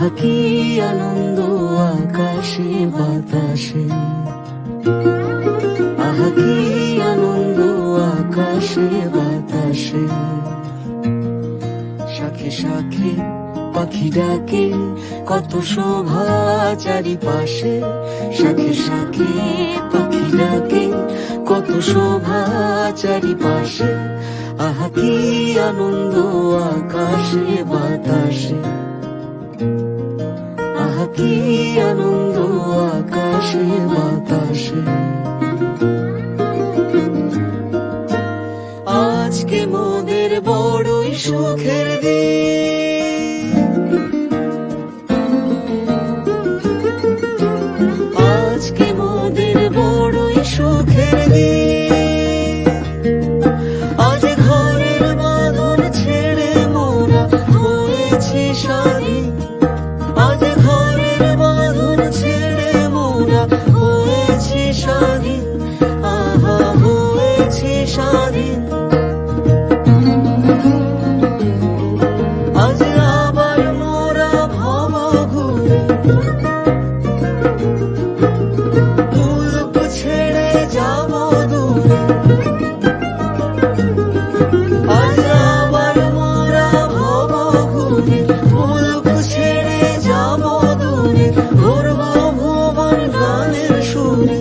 আহা কি আনন্দ আকাশে বাতাসে, আহা কি আনন্দ আকাশে বাতাসে। শাখে শাখে পাখি ডাকে, কত শোভা চারিপাশে। শাখে শাখে পাখি ডাকে, কত শোভা চারিপাশে। আহা কি আনন্দ আকাশে বাতাসে, আহা কি আনন্দ আকাশে বাতাসে। আজকে মোদের বড়ই সুখের দিন, আজকে মোদের বড়ই সুখের দিন। আজ ঘরের বাঁধন ছেড়ে মোরা হয়েছি স্বাধীন, আজ ঘরের বাঁধন ছেড়ে মোরা হয়েছি স্বাধীন, আহা হয়েছি স্বাধীন। আজ আবার মোরা ভব ঘুরে, মুলক ছেড়ে যাব দূরে। আজ আবার মোরা ভব ঘুরে, মুলক ছেড়ে যাব দূরে। ধরব ভুবন গানের সুরে,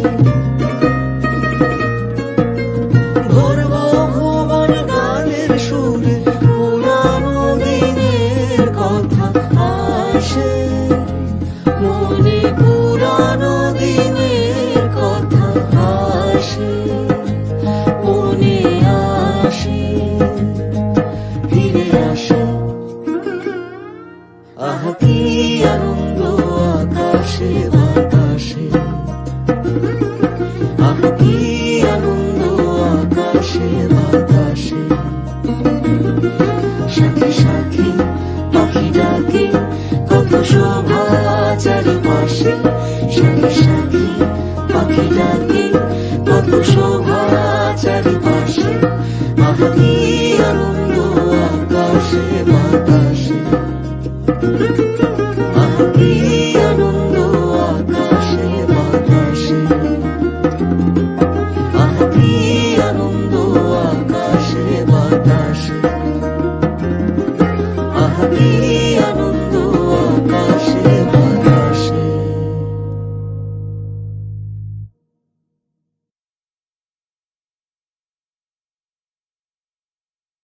ধরব ভুবন গানের সুরে। পুরানো দিনের কথা আসে মনে, পুরানো দিনের কথা আসে মনে, আসে ফিরে আসে। আহা কি আনন্দ আকাশে বাতাসে, আহা কি আনন্দ আকাশে বাতাসে। শাখে শাখে পাখি ডাকে, কত শোভা চারিপাশে। শাখে শাখে পাখি ডাকে, কত শোভা চারিপাশে। আহা কি আনন্দ আকাশে বাতাসে, আহা কি আনন্দ আকাশে বাতাসে। আহা কি আনন্দ আকাশে বাতাসে, আহা কি